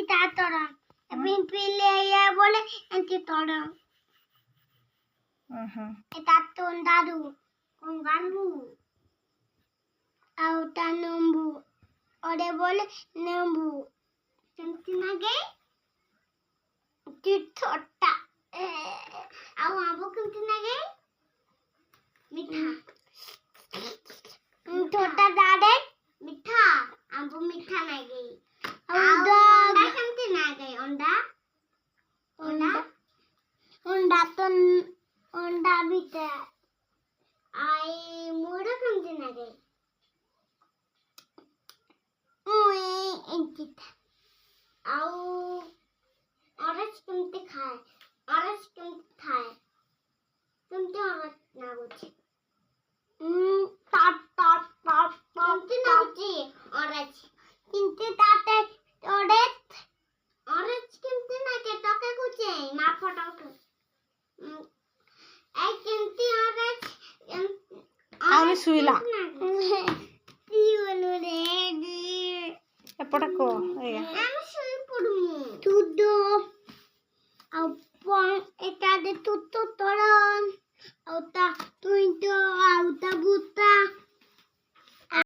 kita torang. Pilih ya boleh nanti torang. Kita daru. Kongganbu. Auta numbu. Ore boleh numbu. Cantik lagi? Kita. Aku abu cantik lagi? Mitha. Tota dade? Mitha. Abu mitha lagi. Onda cantik lagi. Onda? Onda bita. Ai muda cantik lagi. Entita. Au orange cantik khai. Orange cantik khai. Cantik orange naguchi. Cantik naguchi orange. Cantik tate orange. Orange cantik nage toke kuche. Ma photo. Ai cantik orange. আমি শুইলা ఎప్పటికో tudo ao pão e tá de tudo torão ao tá tudo ao tá